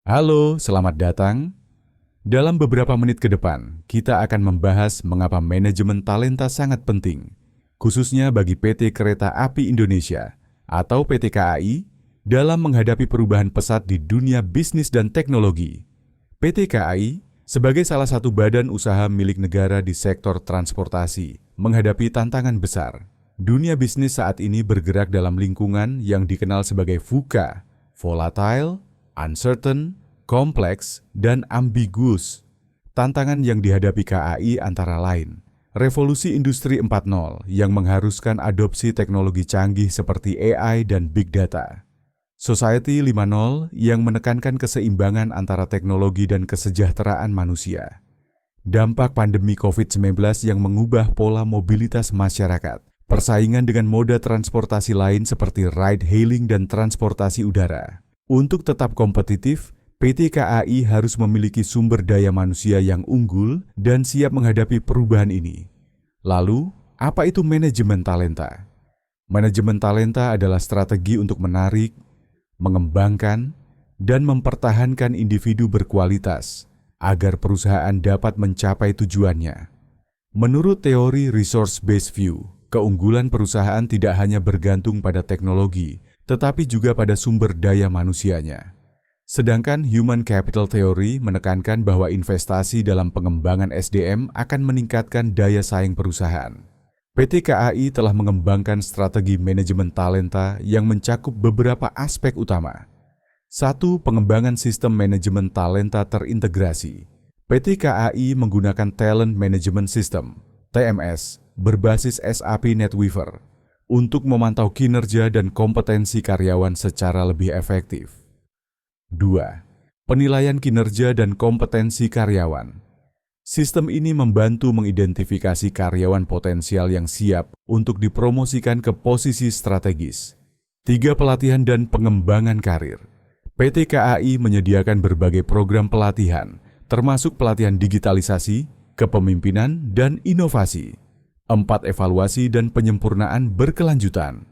Halo, selamat datang. Dalam beberapa menit ke depan, kita akan membahas mengapa manajemen talenta sangat penting, khususnya bagi PT Kereta Api Indonesia atau PT KAI dalam menghadapi perubahan pesat di dunia bisnis dan teknologi. PT KAI sebagai salah satu badan usaha milik negara di sektor transportasi menghadapi tantangan besar. Dunia bisnis saat ini bergerak dalam lingkungan yang dikenal sebagai VUCA, volatile, uncertain, kompleks, dan ambiguous. Tantangan yang dihadapi KAI antara lain, revolusi industri 4.0 yang mengharuskan adopsi teknologi canggih seperti AI dan Big Data. Society 5.0 yang menekankan keseimbangan antara teknologi dan kesejahteraan manusia. Dampak pandemi COVID-19 yang mengubah pola mobilitas masyarakat. Persaingan dengan moda transportasi lain seperti ride-hailing dan transportasi udara. Untuk tetap kompetitif, PT KAI harus memiliki sumber daya manusia yang unggul dan siap menghadapi perubahan ini. Lalu, apa itu manajemen talenta? Manajemen talenta adalah strategi untuk menarik, mengembangkan, dan mempertahankan individu berkualitas agar perusahaan dapat mencapai tujuannya. Menurut teori resource-based view, keunggulan perusahaan tidak hanya bergantung pada teknologi, tetapi juga pada sumber daya manusianya. Sedangkan Human Capital Theory menekankan bahwa investasi dalam pengembangan SDM akan meningkatkan daya saing perusahaan. PT KAI telah mengembangkan strategi manajemen talenta yang mencakup beberapa aspek utama. 1. Pengembangan sistem manajemen talenta terintegrasi. PT KAI menggunakan Talent Management System, TMS, berbasis SAP NetWeaver untuk memantau kinerja dan kompetensi karyawan secara lebih efektif. 2. Penilaian kinerja dan kompetensi karyawan. Sistem ini membantu mengidentifikasi karyawan potensial yang siap untuk dipromosikan ke posisi strategis. 3. Pelatihan dan pengembangan karir. PT KAI menyediakan berbagai program pelatihan, termasuk pelatihan digitalisasi, kepemimpinan, dan inovasi. 4. Evaluasi dan penyempurnaan berkelanjutan.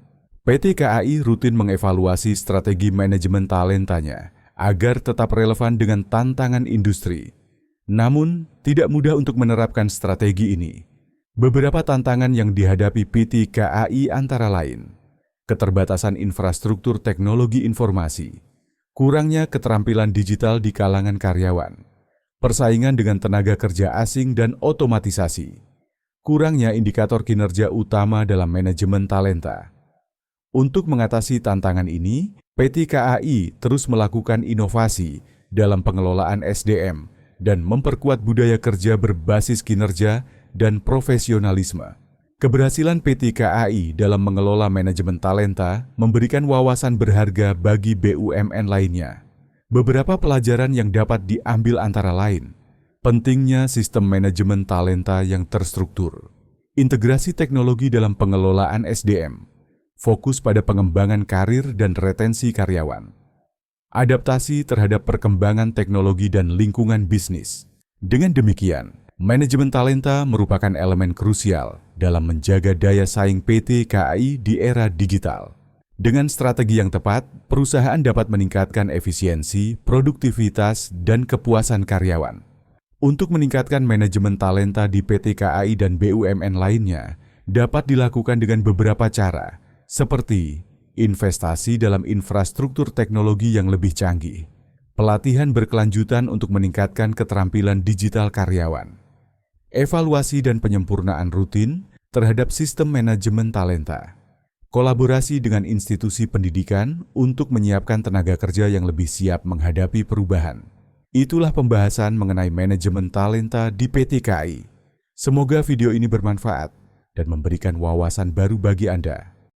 PT KAI rutin mengevaluasi strategi manajemen talentanya agar tetap relevan dengan tantangan industri. Namun, tidak mudah untuk menerapkan strategi ini. Beberapa tantangan yang dihadapi PT KAI antara lain, keterbatasan infrastruktur teknologi informasi, kurangnya keterampilan digital di kalangan karyawan, persaingan dengan tenaga kerja asing dan otomatisasi, kurangnya indikator kinerja utama dalam manajemen talenta. Untuk mengatasi tantangan ini, PT KAI terus melakukan inovasi dalam pengelolaan SDM dan memperkuat budaya kerja berbasis kinerja dan profesionalisme. Keberhasilan PT KAI dalam mengelola manajemen talenta memberikan wawasan berharga bagi BUMN lainnya. Beberapa pelajaran yang dapat diambil antara lain, pentingnya sistem manajemen talenta yang terstruktur, integrasi teknologi dalam pengelolaan SDM, fokus pada pengembangan karir dan retensi karyawan, adaptasi terhadap perkembangan teknologi dan lingkungan bisnis. Dengan demikian, manajemen talenta merupakan elemen krusial dalam menjaga daya saing PT KAI di era digital. Dengan strategi yang tepat, perusahaan dapat meningkatkan efisiensi, produktivitas, dan kepuasan karyawan. Untuk meningkatkan manajemen talenta di PT KAI dan BUMN lainnya, dapat dilakukan dengan beberapa cara, seperti investasi dalam infrastruktur teknologi yang lebih canggih, pelatihan berkelanjutan untuk meningkatkan keterampilan digital karyawan, evaluasi dan penyempurnaan rutin terhadap sistem manajemen talenta, kolaborasi dengan institusi pendidikan untuk menyiapkan tenaga kerja yang lebih siap menghadapi perubahan. Itulah pembahasan mengenai manajemen talenta di PT KAI. Semoga video ini bermanfaat dan memberikan wawasan baru bagi Anda.